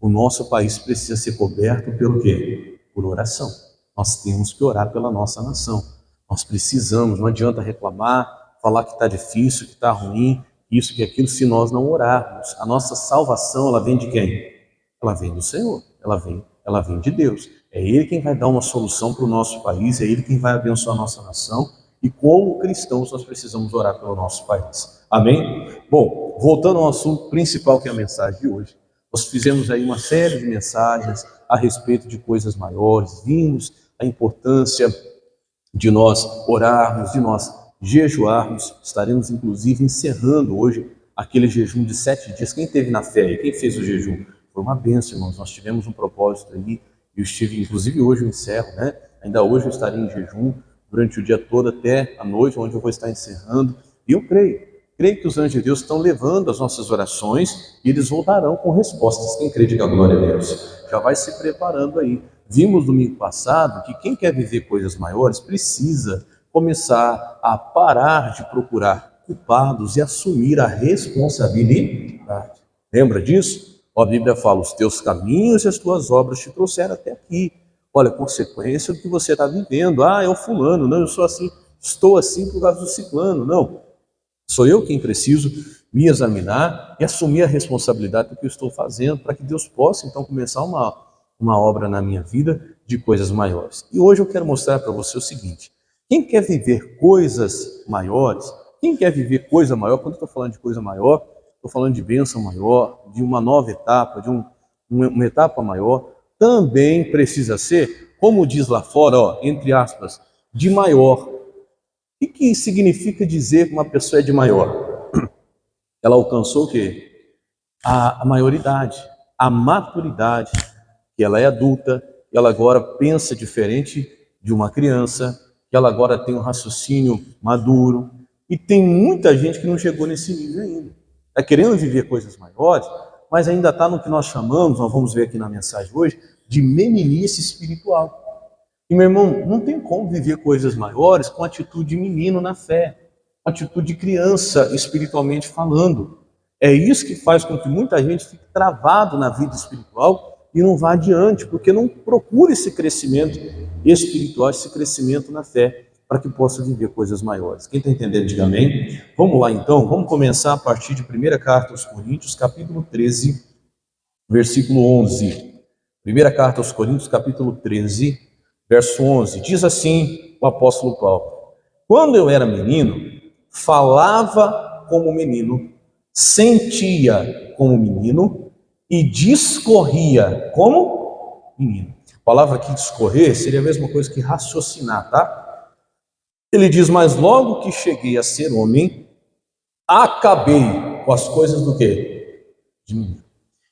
O nosso país precisa ser coberto pelo quê? Por oração. Nós temos que orar pela nossa nação. Nós precisamos, não adianta reclamar, falar que está difícil, que está ruim, isso, que aquilo, se nós não orarmos. A nossa salvação, ela vem de quem? Ela vem do Senhor, ela vem de Deus. É Ele quem vai dar uma solução para o nosso país, é Ele quem vai abençoar a nossa nação. E como cristãos, nós precisamos orar pelo nosso país. Amém? Bom, voltando ao assunto principal, que é a mensagem de hoje. Nós fizemos aí uma série de mensagens a respeito de coisas maiores, vimos a importância de nós orarmos, de nós jejuarmos. Estaremos, inclusive, encerrando hoje aquele jejum de 7 dias. Quem teve na fé e quem fez o jejum? Foi uma bênção, irmãos. Nós tivemos um propósito aí. Eu estive, inclusive, hoje eu encerro, né? Ainda hoje eu estarei em jejum durante o dia todo até a noite, onde eu vou estar encerrando. E eu creio que os anjos de Deus estão levando as nossas orações e eles voltarão com respostas. Quem crê, diga glória a Deus. Já vai se preparando aí. Vimos domingo passado que quem quer viver coisas maiores precisa começar a parar de procurar culpados e assumir a responsabilidade. Lembra disso? A Bíblia fala, os teus caminhos e as tuas obras te trouxeram até aqui. Olha, consequência do que você está vivendo. Ah, é o fulano, não, eu sou assim, estou assim por causa do ciclano. Não, sou eu quem preciso me examinar e assumir a responsabilidade do que eu estou fazendo, para que Deus possa então começar uma obra na minha vida de coisas maiores. E hoje eu quero mostrar para você o seguinte: quem quer viver coisas maiores, quem quer viver coisa maior, quando eu estou falando de coisa maior, estou falando de bênção maior, de uma nova etapa, de uma etapa maior, também precisa ser, como diz lá fora, ó, entre aspas, de maior. O que significa dizer que uma pessoa é de maior? Ela alcançou o quê? A maioridade, a maturidade, que ela é adulta, que ela agora pensa diferente de uma criança, que ela agora tem um raciocínio maduro. E tem muita gente que não chegou nesse nível ainda. Está querendo viver coisas maiores, mas ainda está no que nós chamamos, nós vamos ver aqui na mensagem hoje, de meninice espiritual. E, meu irmão, não tem como viver coisas maiores com atitude de menino na fé, com atitude de criança espiritualmente falando. É isso que faz com que muita gente fique travado na vida espiritual e não vá adiante, porque não procura esse crescimento espiritual, esse crescimento na fé, para que possa viver coisas maiores. Quem está entendendo, diga amém. Vamos lá então, vamos começar a partir de 1ª Carta aos Coríntios, capítulo 13, versículo 11. 1ª Carta aos Coríntios, capítulo 13, verso 11. Diz assim o apóstolo Paulo: quando eu era menino, falava como menino, sentia como menino e discorria como menino. A palavra aqui discorrer seria a mesma coisa que raciocinar, tá? Ele diz, mas logo que cheguei a ser homem, acabei com as coisas do quê? De menino.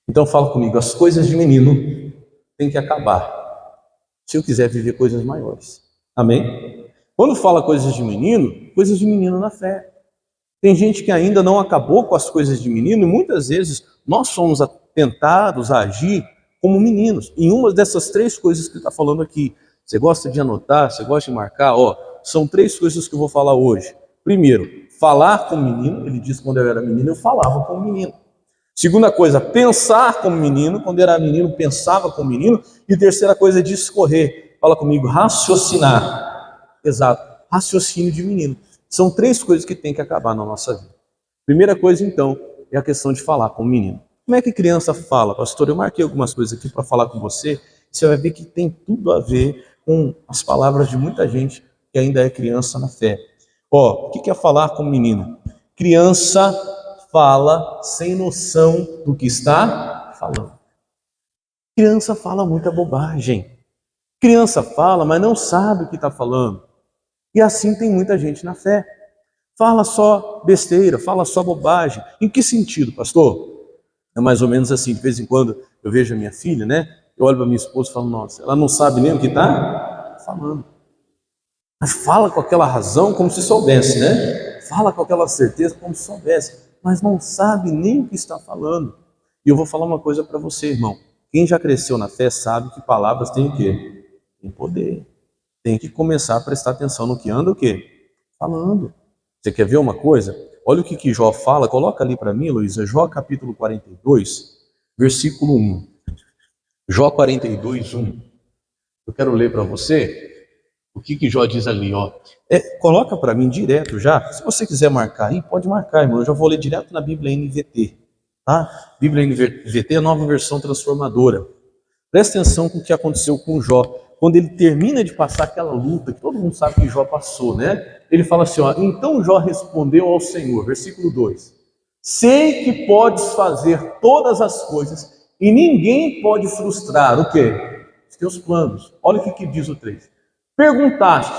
Então fala comigo, as coisas de menino tem que acabar, se eu quiser viver coisas maiores. Amém? Quando fala coisas de menino na fé. Tem gente que ainda não acabou com as coisas de menino e muitas vezes nós somos tentados a agir como meninos. Em uma dessas 3 coisas que ele está falando aqui, você gosta de anotar, você gosta de marcar, ó, são 3 coisas que eu vou falar hoje. Primeiro, falar como menino. Ele diz que quando eu era menino eu falava como menino. Segunda coisa, pensar como menino. Quando eu era menino pensava como menino. E terceira coisa, discorrer. Fala comigo, raciocinar. Exato, raciocínio de menino. São 3 coisas que tem que acabar na nossa vida. Primeira coisa, então, é a questão de falar com o menino. Como é que criança fala? Pastor, eu marquei algumas coisas aqui para falar com você. Você vai ver que tem tudo a ver com as palavras de muita gente que ainda é criança na fé. Ó, o que é falar com o menino? Criança fala sem noção do que está falando. Criança fala muita bobagem. Criança fala, mas não sabe o que está falando. E assim tem muita gente na fé. Fala só besteira, fala só bobagem. Em que sentido, pastor? É mais ou menos assim, de vez em quando eu vejo a minha filha, né? Eu olho para minha esposa e falo, nossa, ela não sabe nem o que está falando. Mas fala com aquela razão como se soubesse, né? Fala com aquela certeza como se soubesse, mas não sabe nem o que está falando. E eu vou falar uma coisa para você, irmão. Quem já cresceu na fé sabe que palavras têm o quê? Tem poder. Tem que começar a prestar atenção no que anda o quê? Falando. Você quer ver uma coisa? Olha o que Jó fala, coloca ali para mim, Luísa, Jó capítulo 42, versículo 1. Jó 42, 1. Eu quero ler para você o que Jó diz ali, ó. Coloca para mim direto já. Se você quiser marcar aí, pode marcar, irmão. Eu já vou ler direto na Bíblia NVT, tá? Bíblia NVT é a nova versão transformadora. Presta atenção com o que aconteceu com Jó. Quando ele termina de passar aquela luta, que todo mundo sabe que Jó passou, né? Ele fala assim, ó. Então Jó respondeu ao Senhor, versículo 2. Sei que podes fazer todas as coisas e ninguém pode frustrar o quê? Os teus planos. Olha o que diz o 3. Perguntaste,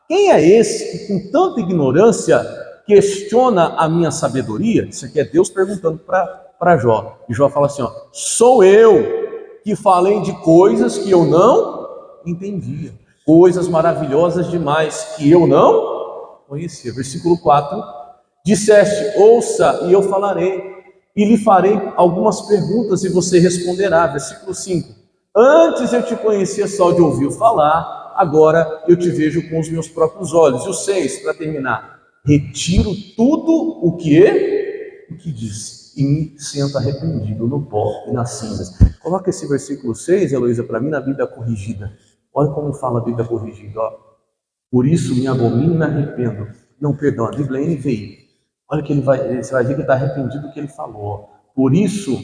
quem é esse que com tanta ignorância questiona a minha sabedoria? Isso aqui é Deus perguntando para Jó. E Jó fala assim, ó, sou eu que falei de coisas que eu não entendia, coisas maravilhosas demais que eu não conhecia. Versículo 4, disseste, ouça e eu falarei, e lhe farei algumas perguntas e você responderá. Versículo 5, antes eu te conhecia só de ouvir falar, agora eu te vejo com os meus próprios olhos. E o 6, para terminar, retiro tudo o que disse e me sinto arrependido no pó e nas cinzas. Coloca esse versículo 6, Heloísa, para mim na Bíblia corrigida. Olha como fala a Bíblia corrigida, ó. Por isso me abomino e me arrependo. Não, perdão, a Bíblia NVI. Olha que você vai ver que está arrependido do que ele falou, ó. Por isso,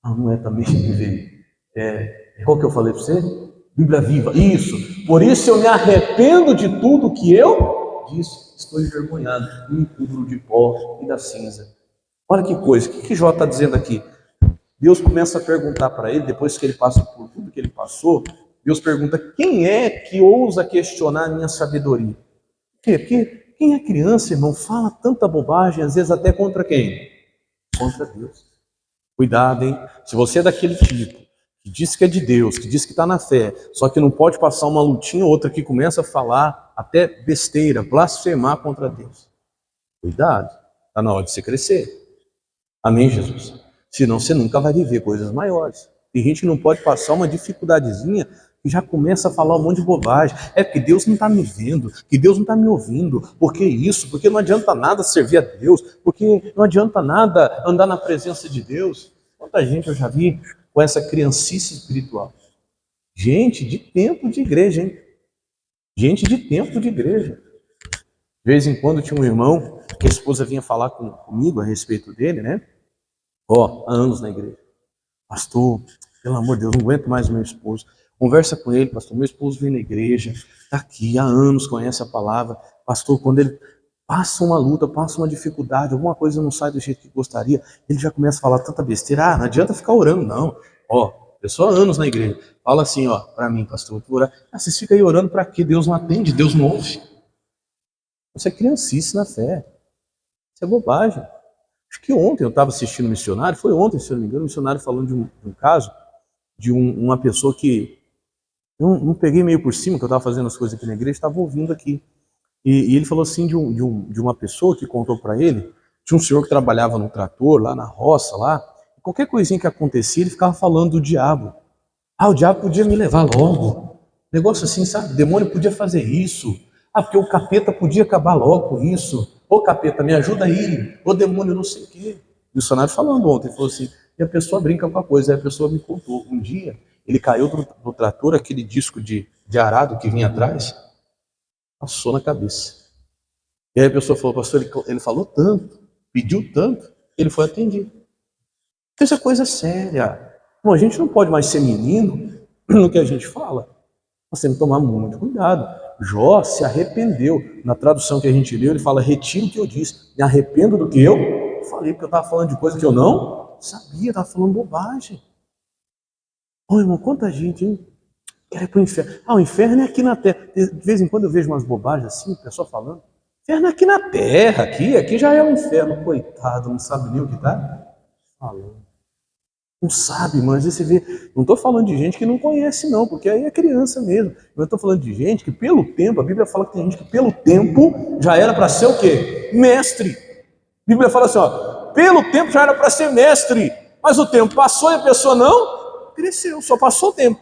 não é também NVI. Qual que eu falei para você? Bíblia Viva, isso. Por isso eu me arrependo de tudo que eu disse. Estou envergonhado e me cubro de pó e da cinza. Olha que coisa, o que Jó está dizendo aqui? Deus começa a perguntar para ele, depois que ele passa por tudo que ele passou, Deus pergunta, quem é que ousa questionar a minha sabedoria? Por quê? Porque quem é criança, irmão, fala tanta bobagem, às vezes até contra quem? Contra Deus. Cuidado, hein? Se você é daquele tipo, que diz que é de Deus, que diz que está na fé, só que não pode passar uma lutinha ou outra que começa a falar até besteira, blasfemar contra Deus. Cuidado, está na hora de você crescer. Amém, Jesus? Senão você nunca vai viver coisas maiores. Tem gente que não pode passar uma dificuldadezinha e já começa a falar um monte de bobagem. É porque Deus não está me vendo, que Deus não está me ouvindo. Por que isso? Porque não adianta nada servir a Deus, porque não adianta nada andar na presença de Deus. Quanta gente eu já vi com essa criancice espiritual. Gente de tempo de igreja, hein? Gente de tempo de igreja. De vez em quando tinha um irmão que a esposa vinha falar comigo a respeito dele, né? Há anos na igreja. Pastor, pelo amor de Deus, não aguento mais o meu esposo. Conversa com ele, pastor. Meu esposo vem na igreja, está aqui há anos, conhece a palavra. Pastor, quando ele passa uma luta, passa uma dificuldade, alguma coisa não sai do jeito que gostaria, ele já começa a falar tanta besteira. Não adianta ficar orando, não. Pessoa há anos na igreja. Fala assim, para mim, pastor, vou orar. Vocês ficam aí orando para quê? Deus não atende, Deus não ouve. Isso é criancice na fé. Isso é bobagem. Acho que ontem eu estava assistindo um missionário, foi ontem, se eu não me engano, um missionário falando de um caso de uma pessoa que não peguei meio por cima, que eu estava fazendo as coisas aqui na igreja, estava ouvindo aqui. E ele falou assim de uma pessoa que contou para ele, tinha um senhor que trabalhava no trator, lá na roça, lá, qualquer coisinha que acontecia, ele ficava falando do diabo. O diabo podia me levar logo. Negócio assim, sabe? O demônio podia fazer isso. Porque o capeta podia acabar logo com isso. Ô capeta, me ajuda aí. Ô demônio, não sei o quê. O missionário falando ontem, ele falou assim, e a pessoa brinca com a coisa. Aí a pessoa me contou, um dia, ele caiu do trator, aquele disco de arado que vinha atrás, passou na cabeça. E aí a pessoa falou, pastor, ele falou tanto, pediu tanto, ele foi atendido. Isso é coisa séria. Bom, a gente não pode mais ser menino no que a gente fala. Nós temos que tomar muito cuidado. Jó se arrependeu. Na tradução que a gente leu, ele fala, retiro o que eu disse. Me arrependo do que eu falei, porque eu estava falando de coisa que eu não sabia, estava falando bobagem. Irmão, quanta gente, hein? Quer ir para o inferno. O inferno é aqui na terra. De vez em quando eu vejo umas bobagens assim, o pessoal falando. Inferno é aqui na terra, aqui já é o inferno. Coitado, não sabe nem o que está falando. Não sabe, mas você vê, não estou falando de gente que não conhece não, porque aí é criança mesmo. Eu estou falando de gente que pelo tempo, a Bíblia fala que tem gente que pelo tempo já era para ser o quê? Mestre. A Bíblia fala assim, pelo tempo já era para ser mestre, mas o tempo passou e a pessoa não cresceu, só passou o tempo.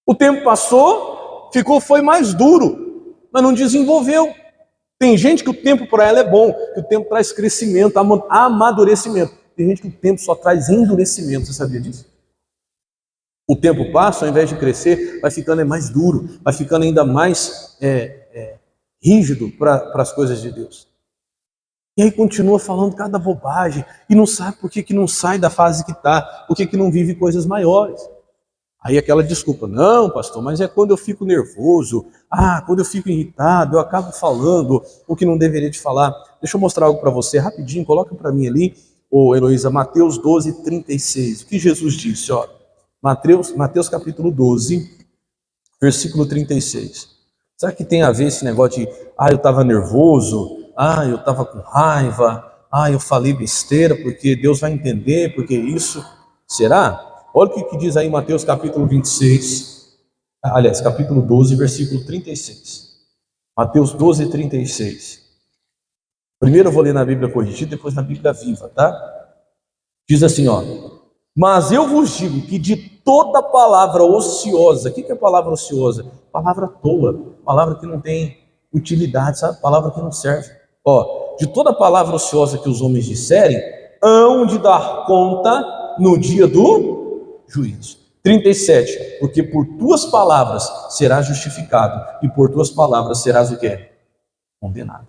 O tempo passou, foi mais duro, mas não desenvolveu. Tem gente que o tempo para ela é bom, que o tempo traz crescimento, amadurecimento. Tem gente que o tempo só traz endurecimento, você sabia disso? O tempo passa, ao invés de crescer, vai ficando mais duro, vai ficando ainda mais rígido para as coisas de Deus. E aí continua falando cada bobagem e não sabe por que não sai da fase que está, por que não vive coisas maiores. Aí aquela desculpa, não, pastor, mas é quando eu fico nervoso, quando eu fico irritado, eu acabo falando o que não deveria de falar. Deixa eu mostrar algo para você rapidinho, coloca para mim ali, Heloísa, Mateus 12, 36. O que Jesus disse, ó? Mateus capítulo 12, versículo 36. Será que tem a ver esse negócio de, eu estava nervoso, eu estava com raiva, eu falei besteira, porque Deus vai entender, porque isso, será? Olha o que diz aí Mateus capítulo 26, aliás, capítulo 12, versículo 36. Mateus 12, 36. Primeiro eu vou ler na Bíblia corrigida, depois na Bíblia viva, tá? Diz assim, ó: mas eu vos digo que de toda palavra ociosa, o que é palavra ociosa? Palavra à toa, palavra que não tem utilidade, sabe? Palavra que não serve. Ó, de toda palavra ociosa que os homens disserem, hão de dar conta no dia do juízo. 37, porque por tuas palavras serás justificado, e por tuas palavras serás o quê? Condenado.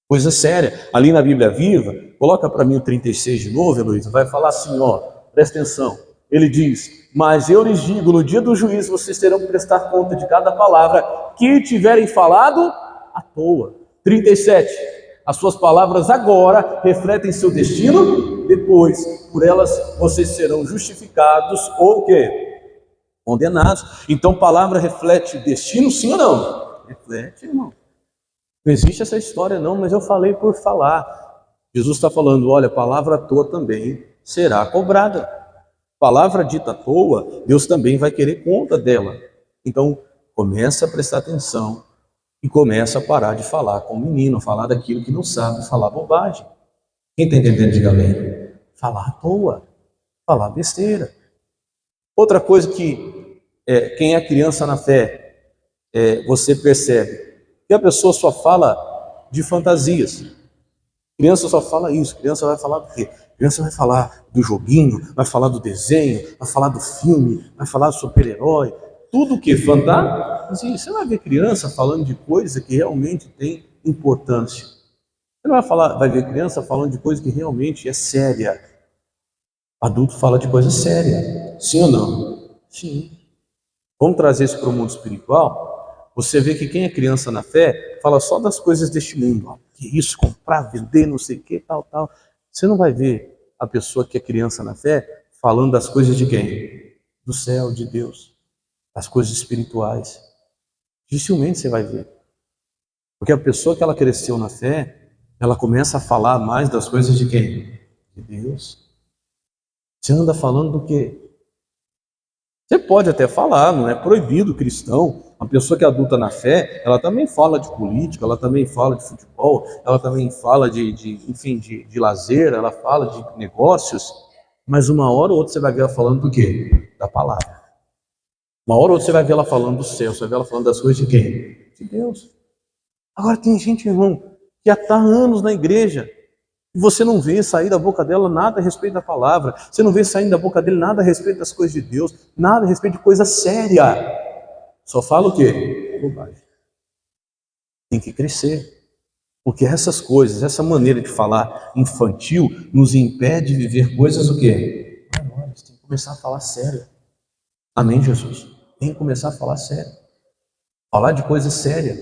Coisa séria. Ali na Bíblia Viva, coloca para mim o 36 de novo, Heloísa, vai falar assim, ó, presta atenção. Ele diz, mas eu lhes digo, no dia do juízo vocês terão que prestar conta de cada palavra que tiverem falado à toa. 37, as suas palavras agora refletem seu destino, depois, por elas vocês serão justificados ou o quê? Condenados. Então, palavra reflete destino, sim ou não? Reflete, irmão. Não existe essa história não, mas eu falei por falar. Jesus está falando, olha, palavra à toa também será cobrada. Palavra dita à toa, Deus também vai querer conta dela. Então, começa a prestar atenção e começa a parar de falar com o menino, falar daquilo que não sabe, falar bobagem. Quem está entendendo, diga amém. Falar à toa, falar besteira. Outra coisa que quem é criança na fé, você percebe que a pessoa só fala de fantasias. Criança só fala isso, criança vai falar do quê? Criança vai falar do joguinho, vai falar do desenho, vai falar do filme, vai falar do super-herói, tudo que fantasia. Você vai ver criança falando de coisa que realmente tem importância. Você não vai ver criança falando de coisa que realmente é séria. Adulto fala de coisa séria, sim ou não? Sim. Vamos trazer isso para o mundo espiritual? Você vê que quem é criança na fé fala só das coisas deste mundo. Que isso, comprar, vender, não sei o que, tal. Você não vai ver a pessoa que é criança na fé falando das coisas de quem? Do céu, de Deus. Das coisas espirituais. Dificilmente você vai ver. Porque a pessoa que ela cresceu na fé, ela começa a falar mais das coisas de quem? De Deus. Você anda falando do quê? Você pode até falar, não é proibido cristão. Uma pessoa que é adulta na fé, ela também fala de política, ela também fala de futebol, ela também fala de lazer, ela fala de negócios, mas uma hora ou outra você vai ver ela falando do quê? Da palavra. Uma hora ou outra você vai ver ela falando do céu, você vai ver ela falando das coisas de quem? De Deus. Agora tem gente, irmão, que já está há anos na igreja, e você não vê sair da boca dela nada a respeito da palavra, você não vê sair da boca dele nada a respeito das coisas de Deus, nada a respeito de coisa séria. Só fala o quê? Bobagem. Tem que crescer. Porque essas coisas, essa maneira de falar infantil, nos impede de viver coisas o quê? Maiores. Tem que começar a falar sério. Amém, Jesus? Tem que começar a falar sério. Falar de coisa séria.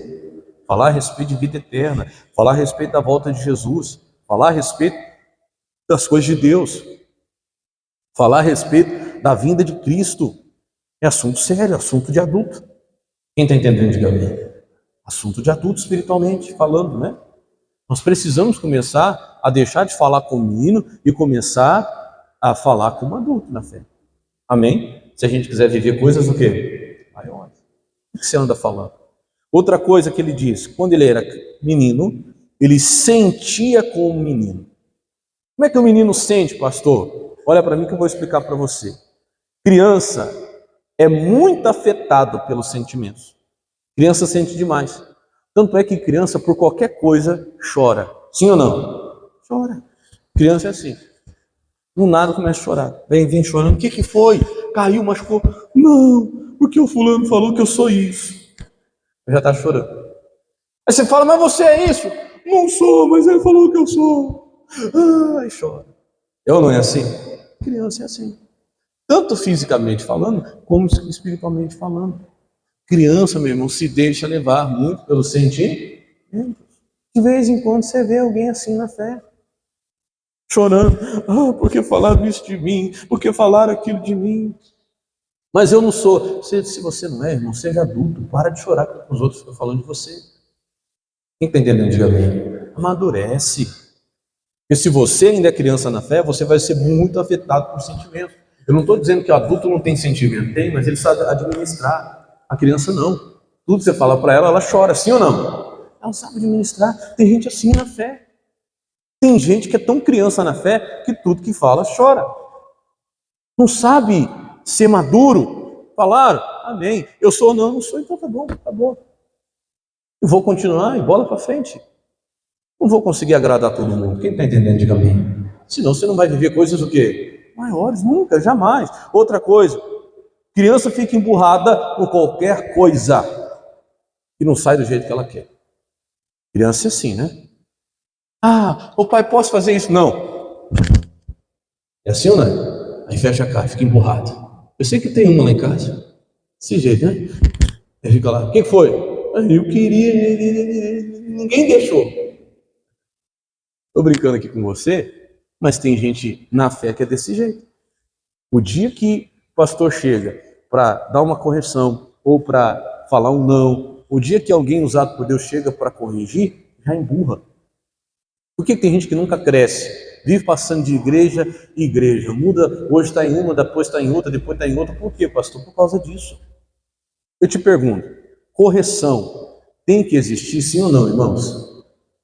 Falar a respeito de vida eterna. Falar a respeito da volta de Jesus. Falar a respeito das coisas de Deus. Falar a respeito da vinda de Cristo. É assunto sério, assunto de adulto. Quem está entendendo, diga amém. Assunto de adulto espiritualmente falando, né? Nós precisamos começar a deixar de falar com o menino e começar a falar como adulto na fé. Amém? Se a gente quiser viver coisas o quê? Maiores. O que você anda falando? Outra coisa que ele diz, quando ele era menino, ele sentia como menino. Como é que o menino sente, pastor? Olha para mim que eu vou explicar para você. Criança é muito afetado pelos sentimentos. Criança sente demais. Tanto é que criança, por qualquer coisa, chora. Sim ou não? Chora. Criança é assim. Do nada começa a chorar. Vem chorando. O que foi? caiu, machucou. Não, porque o fulano falou que eu sou isso. Já está chorando. Aí você fala, mas você é isso? Não sou, mas ele falou que eu sou. Ai, chora. Eu não é assim? Criança é assim. Tanto fisicamente falando, como espiritualmente falando. Criança, meu irmão, se deixa levar muito pelo sentimentos. De vez em quando você vê alguém assim na fé, chorando. Ah, porque falaram isso de mim? Porque falaram aquilo de mim? Mas eu não sou. Se você não é, irmão, seja adulto. Para de chorar porque os outros ficam falando de você. Quem está entendendo? Diga amém. Amadurece. Porque se você ainda é criança na fé, você vai ser muito afetado por sentimentos. Eu não estou dizendo que o adulto não tem sentimento. Tem, mas ele sabe administrar. A criança não. Tudo que você fala para ela, ela chora, sim ou não? Ela sabe administrar. Tem gente assim na fé. Tem gente que é tão criança na fé que tudo que fala chora. Não sabe ser maduro. Falaram, amém. Eu sou, não sou, então tá bom, tá bom. Eu vou continuar e bola para frente. Não vou conseguir agradar todo mundo. Quem está entendendo, diga amém. Senão você não vai viver coisas o quê? Maiores, nunca, jamais. Outra coisa, criança fica emburrada por qualquer coisa e não sai do jeito que ela quer. Criança é assim, né? Ah, o pai, posso fazer isso? Não. É assim ou não é? Aí fecha a cara, fica emburrado. Eu sei que tem uma lá em casa. Desse jeito, né? Aí fica lá, quem foi? Eu queria, ninguém deixou. Estou brincando aqui com você, mas tem gente na fé que é desse jeito. O dia que o pastor chega para dar uma correção ou para falar um não, o dia que alguém usado por Deus chega para corrigir, já emburra. Por que tem gente que nunca cresce? Vive passando de igreja em igreja. Muda, hoje está em uma, depois está em outra, depois está em outra. Por quê, pastor? Por causa disso. Eu te pergunto, correção tem que existir, sim ou não, irmãos?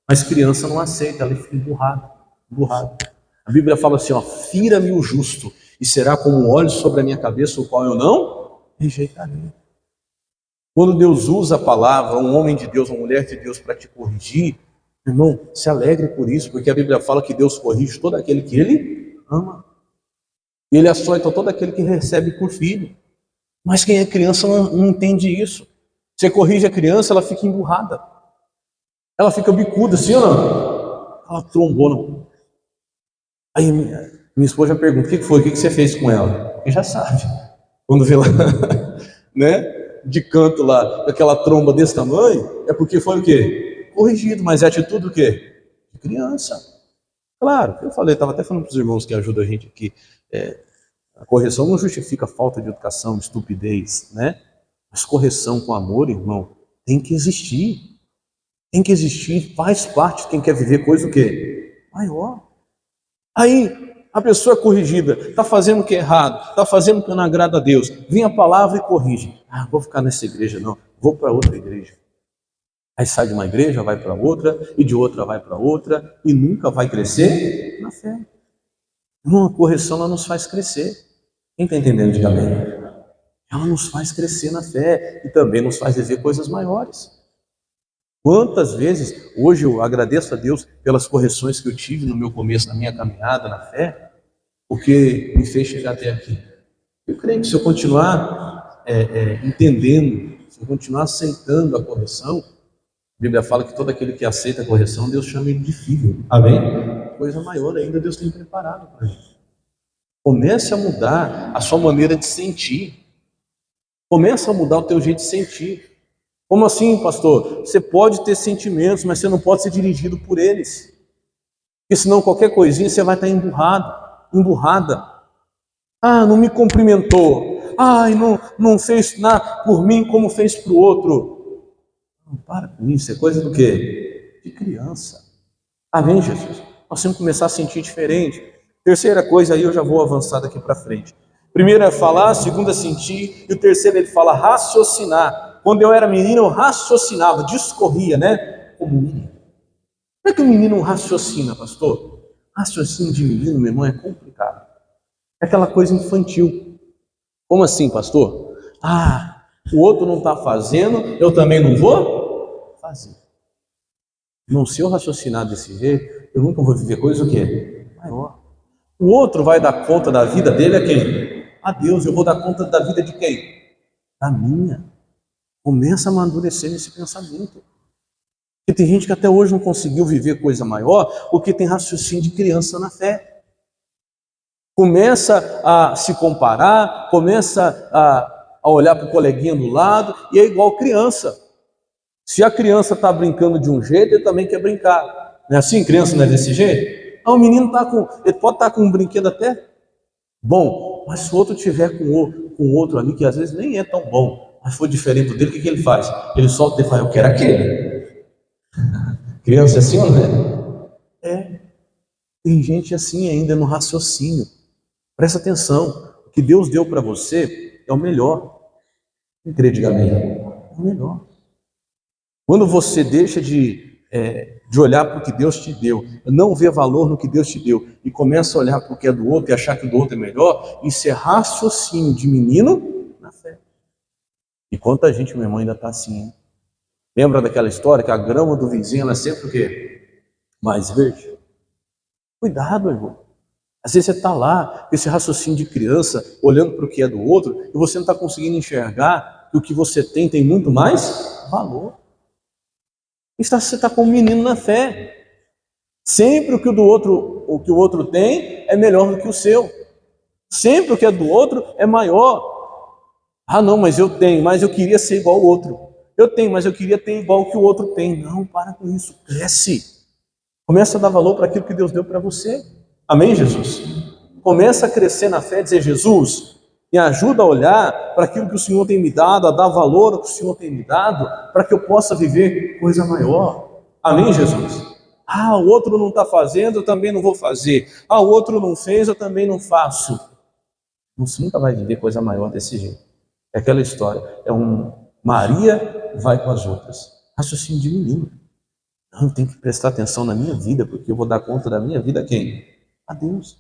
Mas criança não aceita, ela fica emburrada. A Bíblia fala assim, ó, fira-me o justo, e será como um óleo sobre a minha cabeça, o qual eu não rejeitarei. Quando Deus usa a palavra, um homem de Deus, uma mulher de Deus para te corrigir, irmão, se alegre por isso, porque a Bíblia fala que Deus corrige todo aquele que Ele ama. E Ele açoita todo aquele que recebe por filho. Mas quem é criança não entende isso. Você corrige a criança, ela fica emburrada. Ela fica bicuda, sim ou não? Ela trombona. Aí minha esposa pergunta, o que foi? O que você fez com ela? Porque já sabe. Quando vê lá, né, de canto lá, aquela tromba desse tamanho, é porque foi o quê? Corrigido, mas é atitude do quê? De criança. Claro, eu falei, estava até falando para os irmãos que ajudam a gente aqui, a correção não justifica a falta de educação, estupidez, né? Mas correção com amor, irmão, tem que existir. Tem que existir, faz parte de quem quer viver coisa o quê? Maior. Aí, a pessoa é corrigida, está fazendo o que é errado, está fazendo o que não agrada a Deus. Vem a palavra e corrige. Ah, vou ficar nessa igreja não, vou para outra igreja. Aí sai de uma igreja, vai para outra, e de outra vai para outra, e nunca vai crescer na fé. Uma correção ela nos faz crescer. Quem está entendendo, diga amém. Ela nos faz crescer na fé e também nos faz viver coisas maiores. Quantas vezes, hoje eu agradeço a Deus pelas correções que eu tive no meu começo, na minha caminhada na fé, porque me fez chegar até aqui. Eu creio que se eu continuar entendendo, se eu continuar aceitando a correção, a Bíblia fala que todo aquele que aceita a correção, Deus chama ele de filho. Amém? Coisa maior ainda Deus tem preparado para a gente. Comece a mudar a sua maneira de sentir. Comece a mudar o teu jeito de sentir. Como assim, pastor? Você pode ter sentimentos, mas você não pode ser dirigido por eles. Porque senão qualquer coisinha você vai estar emburrada. Ah, não me cumprimentou. Ai, não fez nada por mim como fez para o outro. Não, para com isso, é coisa do quê? De criança. Amém, Jesus? Nós temos que começar a sentir diferente. Terceira coisa, aí eu já vou avançar daqui para frente. Primeiro é falar, segundo é sentir, e o terceiro ele fala raciocinar. Quando eu era menino, eu raciocinava, discorria, né? Como menino. Como é que o menino raciocina, pastor? Raciocínio de menino, meu irmão, é complicado. É aquela coisa infantil. Como assim, pastor? Ah, o outro não está fazendo, eu também não vou fazer. Não, se eu raciocinar desse jeito, eu nunca vou viver coisa o quê? Maior. O outro vai dar conta da vida dele a quem? A Deus. Eu vou dar conta da vida de quem? Da minha. Começa a amadurecer nesse pensamento. Porque tem gente que até hoje não conseguiu viver coisa maior porque tem raciocínio de criança na fé. Começa a se comparar, começa a olhar para o coleguinha do lado e é igual criança. Se a criança está brincando de um jeito, ele também quer brincar. Não é assim? Criança não é desse jeito? O menino ele pode estar com um brinquedo até bom, mas se o outro tiver com outro ali que às vezes nem é tão bom, mas for diferente dele, o que ele faz? Ele solta e fala, eu quero aquele. Criança é assim ou não é? É. Tem gente assim ainda no raciocínio. Presta atenção, o que Deus deu para você é o melhor. Não crê, diga amém. É o melhor. Quando você deixa de olhar para o que Deus te deu, não vê valor no que Deus te deu, e começa a olhar para o que é do outro e achar que o do outro é melhor, isso é raciocínio de menino na fé. E quanta gente, meu irmão, ainda está assim, hein? Lembra daquela história que a grama do vizinho ela é sempre o quê? Mais verde? Cuidado, irmão. Às vezes você está lá, com esse raciocínio de criança, olhando para o que é do outro, e você não está conseguindo enxergar que o que você tem muito mais valor. Você está com um menino na fé. Sempre o que o outro tem é melhor do que o seu. Sempre o que é do outro é maior. Ah, não, mas eu tenho, mas eu queria ser igual ao outro. Eu tenho, mas eu queria ter igual o que o outro tem. Não, para com isso. Cresce. Começa a dar valor para aquilo que Deus deu para você. Amém, Jesus? Começa a crescer na fé, dizer, Jesus, me ajuda a olhar para aquilo que o Senhor tem me dado, a dar valor ao que o Senhor tem me dado, para que eu possa viver coisa maior. Amém, Jesus? Ah, o outro não está fazendo, eu também não vou fazer. Ah, o outro não fez, eu também não faço. Você nunca vai viver coisa maior desse jeito. É aquela história, Maria vai com as outras. Raciocínio de menino. Não, tem que prestar atenção na minha vida, porque eu vou dar conta da minha vida a quem? A Deus.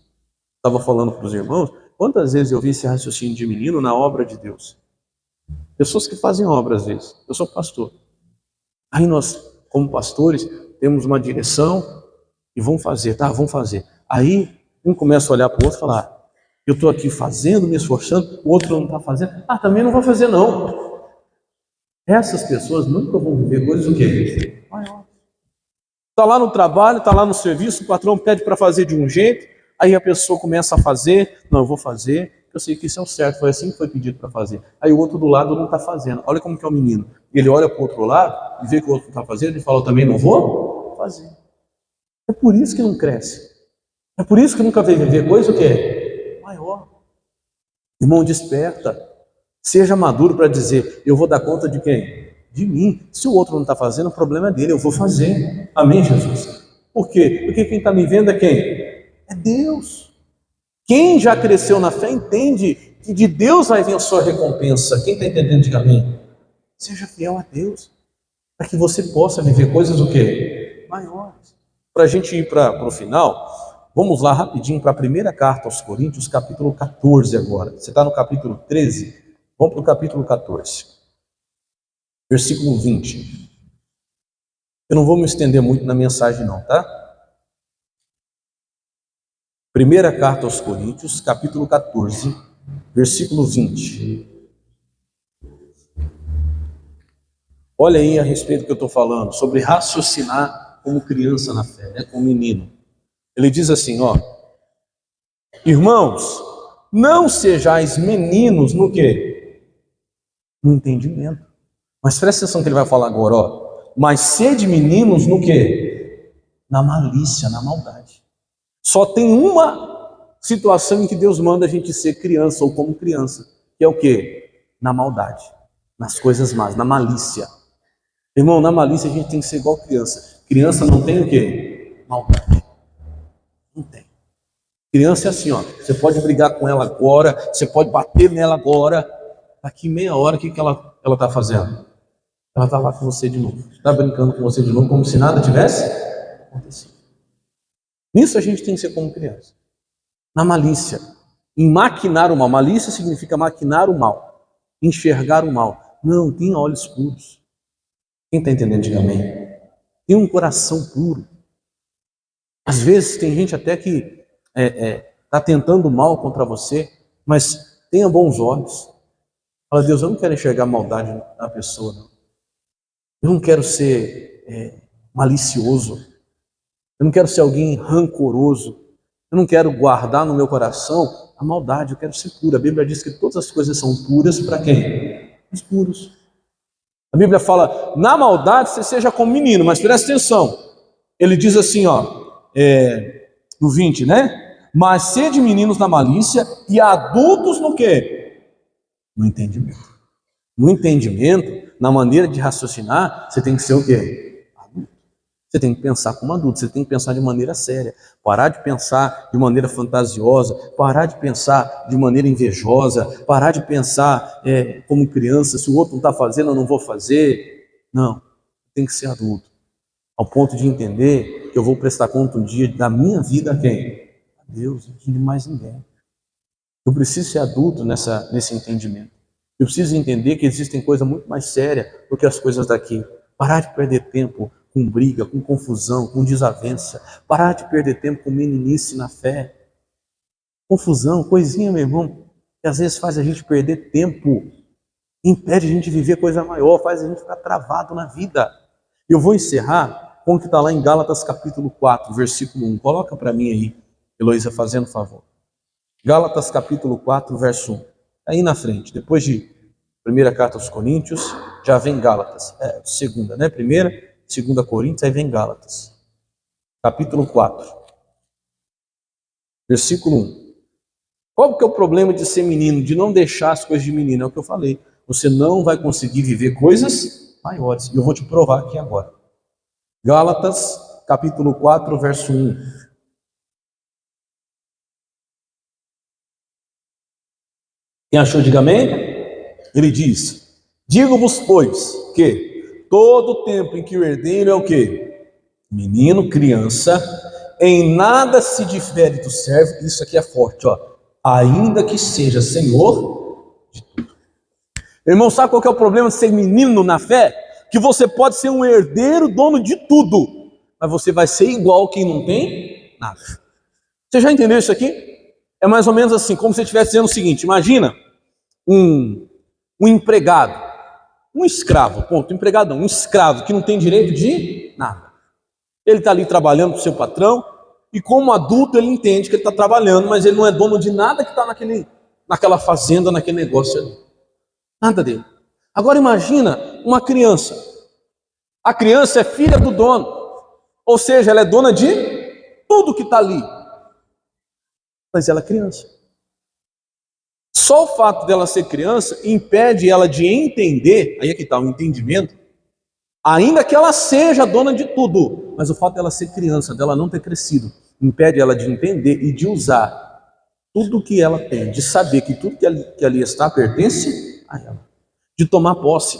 Estava falando para os irmãos, quantas vezes eu vi esse raciocínio de menino na obra de Deus? Pessoas que fazem obra às vezes. Eu sou pastor. Aí nós, como pastores, temos uma direção e vamos fazer, tá? Vamos fazer. Aí um começa a olhar para o outro e falar, eu estou aqui fazendo, me esforçando, o outro não está fazendo. Ah, também não vou fazer não. Essas pessoas nunca vão viver coisas o quê? Maior. Está lá no trabalho, está lá no serviço, o patrão pede para fazer de um jeito, aí a pessoa começa a fazer, não, eu vou fazer, eu sei que isso é o certo, foi assim que foi pedido para fazer. Aí o outro do lado não está fazendo. Olha como que é o menino. Ele olha para o outro lado e vê que o outro está fazendo, ele fala, eu também não vou fazer. É por isso que não cresce. É por isso que nunca vem viver coisa o quê? Maior. Irmão, desperta. Seja maduro para dizer, eu vou dar conta de quem? De mim. Se o outro não está fazendo, o problema é dele, eu vou fazer. Amém, Jesus? Por quê? Porque quem está me vendo é quem? É Deus. Quem já cresceu na fé entende que de Deus vai vir a sua recompensa. Quem está entendendo, diga amém. Seja fiel a Deus, para que você possa viver coisas o quê? Maiores. Para a gente ir para o final, vamos lá rapidinho para a primeira carta aos Coríntios, capítulo 14 agora. Você está no capítulo 13? Vamos para o capítulo 14, versículo 20. Eu não vou me estender muito na mensagem não, tá? Primeira carta aos Coríntios, capítulo 14, versículo 20. Olha aí a respeito do que eu estou falando, sobre raciocinar como criança na fé, né? Como menino. Ele diz assim, ó, irmãos, não sejais meninos no quê? No entendimento. Mas presta atenção que ele vai falar agora, ó. Mas sede meninos no quê? Na malícia, na maldade. Só tem uma situação em que Deus manda a gente ser criança ou como criança, que é o quê? Na maldade, nas coisas más, na malícia. Irmão, na malícia a gente tem que ser igual criança. Criança não tem o quê? Maldade. Não tem. Criança é assim, ó. Você pode brigar com ela agora, você pode bater nela agora. Daqui meia hora, o que ela está fazendo? Ela está lá com você de novo. Está brincando com você de novo, como se nada tivesse acontecido. Nisso a gente tem que ser como criança. Na malícia. Em maquinar o mal. Malícia significa maquinar o mal. Enxergar o mal. Não, tenha olhos puros. Quem está entendendo, diga amém. Tenha um coração puro. Às vezes tem gente até que está tentando mal contra você, mas tenha bons olhos. Fala, Deus, eu não quero enxergar maldade na pessoa, não. Eu não quero ser malicioso. Eu não quero ser alguém rancoroso. Eu não quero guardar no meu coração a maldade. Eu quero ser puro. A Bíblia diz que todas as coisas são puras para quem? Os puros. A Bíblia fala, na maldade você seja como menino, mas presta atenção. Ele diz assim, no 20, né? Mas sede meninos na malícia e adultos no quê? No entendimento. No entendimento, na maneira de raciocinar, você tem que ser o quê? Adulto. Você tem que pensar como adulto, você tem que pensar de maneira séria. Parar de pensar de maneira fantasiosa, parar de pensar de maneira invejosa, parar de pensar como criança, se o outro não está fazendo, eu não vou fazer. Não, tem que ser adulto. Ao ponto de entender que eu vou prestar conta um dia da minha vida a quem? A Deus, e de mais ninguém. Eu preciso ser adulto nesse entendimento. Eu preciso entender que existem coisas muito mais sérias do que as coisas daqui. Parar de perder tempo com briga, com confusão, com desavença. Parar de perder tempo com meninice na fé. Confusão, coisinha, meu irmão, que às vezes faz a gente perder tempo, impede a gente de viver coisa maior, faz a gente ficar travado na vida. Eu vou encerrar com o que está lá em Gálatas capítulo 4, versículo 1. Coloca para mim aí, Heloísa, fazendo favor. Gálatas capítulo 4, verso 1. Aí na frente, depois de primeira carta aos Coríntios, já vem Gálatas. Segunda, né? Primeira, segunda Coríntios, aí vem Gálatas. Capítulo 4. Versículo 1. Qual que é o problema de ser menino, de não deixar as coisas de menino? É o que eu falei. Você não vai conseguir viver coisas maiores. E eu vou te provar aqui agora. Gálatas, capítulo 4, verso 1. Quem achou, diga amém. Ele diz, digo-vos, pois, que todo tempo em que o herdeiro é o quê? Menino, criança, em nada se difere do servo, isso aqui é forte, ainda que seja senhor de tudo. Irmão, sabe qual que é o problema de ser menino na fé? Que você pode ser um herdeiro, dono de tudo, mas você vai ser igual quem não tem nada. Você já entendeu isso aqui? É mais ou menos assim, como se você estivesse dizendo o seguinte, imagina um empregado, um escravo, ponto, empregado não, um escravo que não tem direito de nada. Ele está ali trabalhando para o seu patrão, e como adulto ele entende que ele está trabalhando, mas ele não é dono de nada que está naquela fazenda, naquele negócio ali. Nada dele. Agora imagina uma criança. A criança é filha do dono, ou seja, ela é dona de tudo que está ali. Mas ela é criança. Só o fato dela ser criança impede ela de entender, aí é que está o entendimento, ainda que ela seja dona de tudo, mas o fato dela ser criança, dela não ter crescido, impede ela de entender e de usar tudo que ela tem, de saber que tudo que ali está pertence a ela, de tomar posse.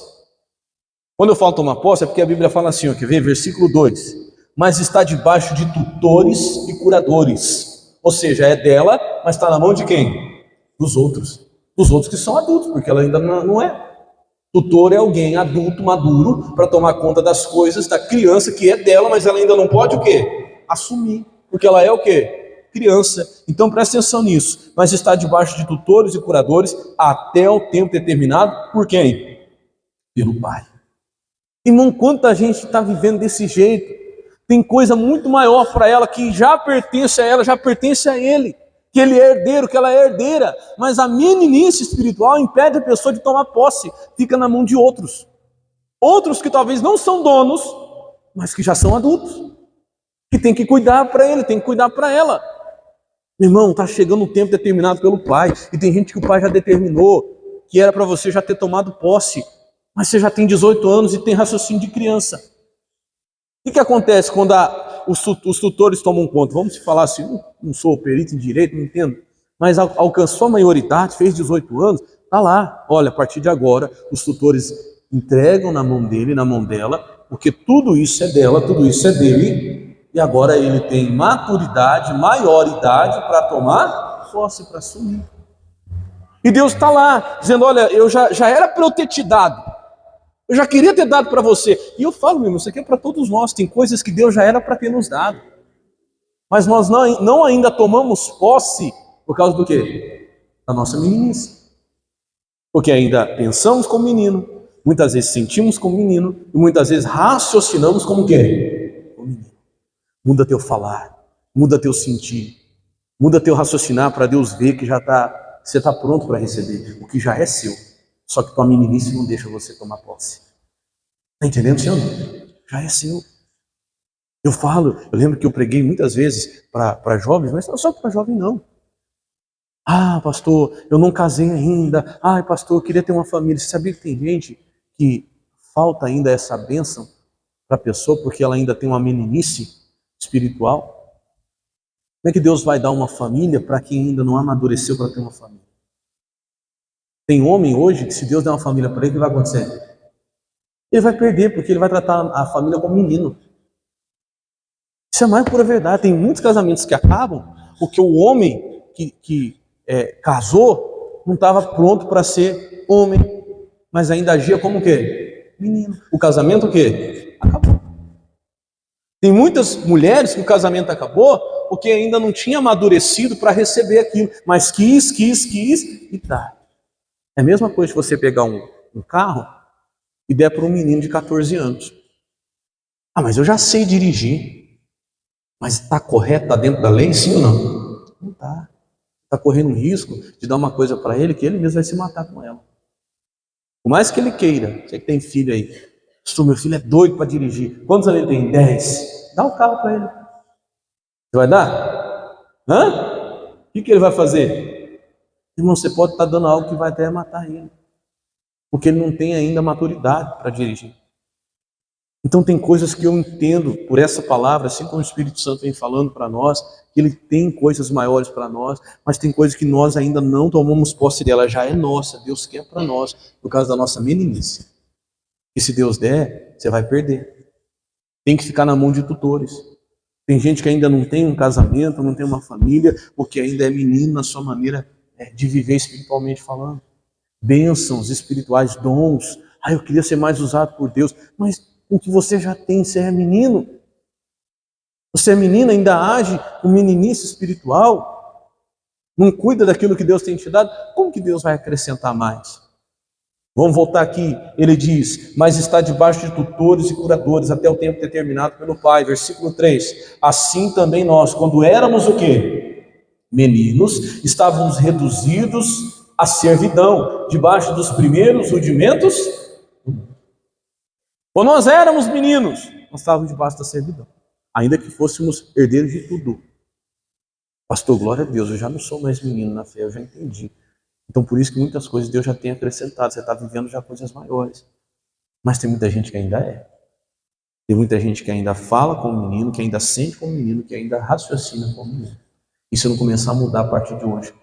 Quando eu falo tomar posse é porque a Bíblia fala assim, quer ver? Versículo 2, mas está debaixo de tutores e curadores, ou seja, é dela, mas está na mão de quem? Dos outros que são adultos, porque ela ainda não é. Tutor é alguém adulto, maduro, para tomar conta das coisas da criança que é dela, mas ela ainda não pode o quê? Assumir, porque ela é o quê? Criança. Então presta atenção nisso. Mas está debaixo de tutores e curadores até o tempo determinado por quem? Pelo Pai. Irmão, quanta gente está vivendo desse jeito? Tem coisa muito maior para ela que já pertence a ela, já pertence a ele. Que ele é herdeiro, que ela é herdeira, mas a meninice espiritual impede a pessoa de tomar posse, fica na mão de outros. Outros que talvez não são donos, mas que já são adultos, que tem que cuidar para ele, tem que cuidar para ela. Irmão, está chegando um tempo determinado pelo Pai, e tem gente que o Pai já determinou, que era para você já ter tomado posse, mas você já tem 18 anos e tem raciocínio de criança. O que acontece quando os tutores tomam conta? Vamos falar assim, não sou perito em direito, não entendo, mas alcançou a maioridade, fez 18 anos, está lá. Olha, a partir de agora, os tutores entregam na mão dele, na mão dela, porque tudo isso é dela, tudo isso é dele, e agora ele tem maturidade, maioridade para tomar posse, para assumir. E Deus está lá, dizendo, olha, eu já era para eu ter te dado, eu já queria ter dado para você. E eu falo, meu irmão, isso aqui é para todos nós. Tem coisas que Deus já era para ter nos dado. Mas nós não ainda tomamos posse por causa do quê? da nossa meninice. Porque ainda pensamos como menino, muitas vezes sentimos como menino, e muitas vezes raciocinamos como quê? Como menino. Muda teu falar, muda teu sentir, muda teu raciocinar para Deus ver que você está pronto para receber o que já é seu. Só que tua meninice não deixa você tomar posse. Está entendendo, senhor? Já é seu. Eu lembro que eu preguei muitas vezes para jovens, mas não só para jovem não. Ah, pastor, eu não casei ainda. Ah, pastor, eu queria ter uma família. Você sabia que tem gente que falta ainda essa bênção para a pessoa porque ela ainda tem uma meninice espiritual? Como é que Deus vai dar uma família para quem ainda não amadureceu para ter uma família? Tem homem hoje que se Deus der uma família para ele, o que vai acontecer? Ele vai perder, porque ele vai tratar a família como menino. Isso é a mais pura verdade. Tem muitos casamentos que acabam porque o homem que casou não estava pronto para ser homem, mas ainda agia como o quê? Menino. O casamento o quê? Acabou. Tem muitas mulheres que o casamento acabou porque ainda não tinha amadurecido para receber aquilo, mas quis e tá. É a mesma coisa se você pegar um carro e der para um menino de 14 anos. Ah, mas eu já sei dirigir. Mas está correto, está dentro da lei, sim ou não? Não está. Está correndo risco de dar uma coisa para ele que ele mesmo vai se matar com ela. Por mais que ele queira, você que tem filho aí, meu filho é doido para dirigir. Quantos anos ele tem? 10. Dá o carro para ele. Você vai dar? Hã? O que ele vai fazer? Irmão, você pode estar dando algo que vai até matar ele. Porque ele não tem ainda maturidade para dirigir. Então tem coisas que eu entendo por essa palavra, assim como o Espírito Santo vem falando para nós, que ele tem coisas maiores para nós, mas tem coisas que nós ainda não tomamos posse dela, já é nossa, Deus quer para nós, por causa da nossa meninice. E se Deus der, você vai perder. Tem que ficar na mão de tutores. Tem gente que ainda não tem um casamento, não tem uma família, porque ainda é menino na sua maneira de viver espiritualmente falando. Bênçãos espirituais, dons. Ah, eu queria ser mais usado por Deus, mas o que você já tem, você é menino. Você é menina, ainda age com meninice espiritual, não cuida daquilo que Deus tem te dado, como que Deus vai acrescentar mais? Vamos voltar aqui, ele diz, mas está debaixo de tutores e curadores até o tempo determinado pelo Pai, versículo 3, assim também nós, quando éramos o quê? Meninos, estávamos reduzidos à servidão, debaixo dos primeiros rudimentos. Quando nós éramos meninos, nós estávamos debaixo da servidão, ainda que fôssemos herdeiros de tudo. Pastor, glória a Deus, eu já não sou mais menino na fé, eu já entendi. Então por isso que muitas coisas Deus já tem acrescentado, você está vivendo já coisas maiores. Mas tem muita gente que ainda é. Tem muita gente que ainda fala como menino, que ainda sente como menino, que ainda raciocina como menino. E se não começar a mudar a partir de hoje,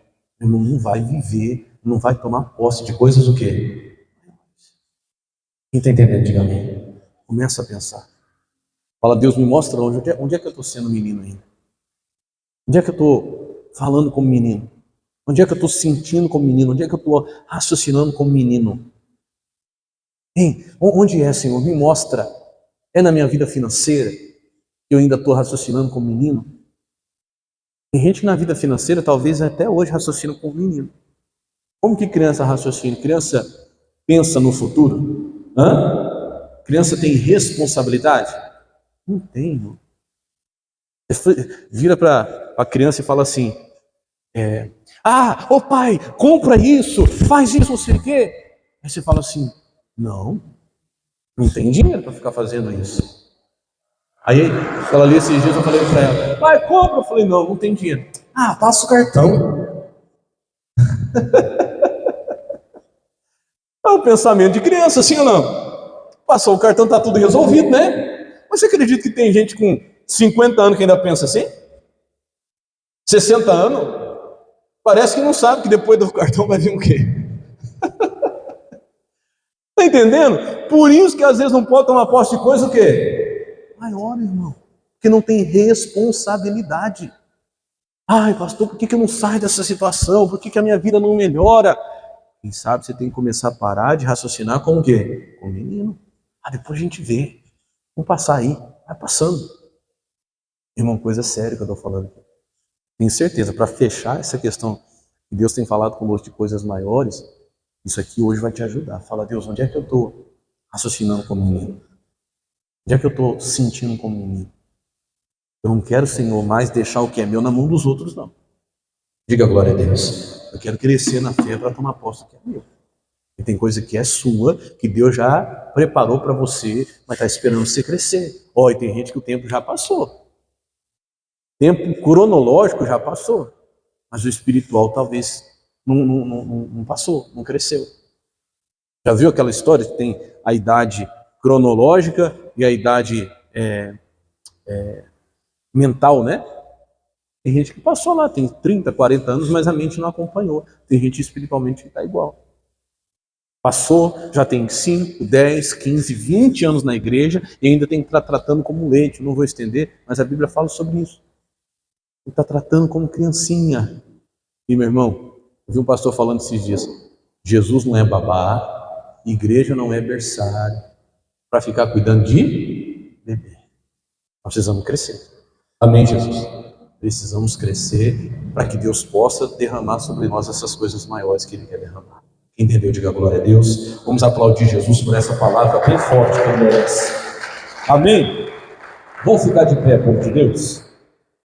o irmão não vai viver, não vai tomar posse de coisas o quê? Quem está entendendo, diga amém. Começa a pensar. Fala, Deus, me mostra onde é que eu estou sendo menino ainda? Onde é que eu estou falando como menino? Onde é que eu estou sentindo como menino? Onde é que eu estou raciocinando como menino? Hein? Onde é, Senhor? Me mostra. É na minha vida financeira que eu ainda estou raciocinando como menino? Tem gente que na vida financeira talvez até hoje raciocina como menino. Como que criança raciocina? Criança pensa no futuro? Hã? Criança tem responsabilidade? Não tem, irmão. Vira para a criança e fala assim: ô pai, compra isso, faz isso, não sei o quê. Aí você fala assim: não tem dinheiro para ficar fazendo isso. Aí ela ali esses dias eu falei para ela: pai, compra. Eu falei: não tem dinheiro. Ah, passa o cartão. É o pensamento de criança, sim ou não? Passou o cartão, tá tudo resolvido, né? Mas você acredita que tem gente com 50 anos que ainda pensa assim? 60 anos? Parece que não sabe que depois do cartão vai vir o quê? Tá entendendo? Por isso que às vezes não pode tomar posse de coisa o quê? Maior, irmão. Porque não tem responsabilidade. Ai, pastor, por que eu não saio dessa situação? Por que a minha vida não melhora? Quem sabe você tem que começar a parar de raciocinar com o quê? Com o menino. Depois a gente vê. Vamos passar aí. Vai passando. Irmão, coisa séria que eu estou falando aqui. Tenho certeza, para fechar essa questão que Deus tem falado conosco de coisas maiores, isso aqui hoje vai te ajudar. Fala, Deus, onde é que eu estou raciocinando como menino? Onde é que eu estou sentindo como menino? Eu não quero, Senhor, mais deixar o que é meu na mão dos outros, não. Diga glória a Deus. Eu quero crescer na fé para tomar posse do que é meu. E tem coisa que é sua, que Deus já preparou para você, mas está esperando você crescer. E tem gente que o tempo já passou. O tempo cronológico já passou. Mas o espiritual talvez não passou, não cresceu. Já viu aquela história que tem a idade cronológica e a idade mental, né? Tem gente que passou lá, tem 30, 40 anos, mas a mente não acompanhou. Tem gente espiritualmente que está igual. Passou, já tem 5, 10, 15, 20 anos na igreja e ainda tem que estar tratando como leite. Não vou estender, mas a Bíblia fala sobre isso. Ele está tratando como criancinha. E meu irmão, eu vi um pastor falando esses dias, Jesus não é babá, igreja não é berçário para ficar cuidando de bebê. Nós precisamos crescer. Amém, Jesus? Precisamos crescer para que Deus possa derramar sobre nós essas coisas maiores que Ele quer derramar. Quem entendeu, diga glória a Deus. Vamos aplaudir Jesus por essa palavra bem forte como essa. Amém? Vamos ficar de pé, povo de Deus?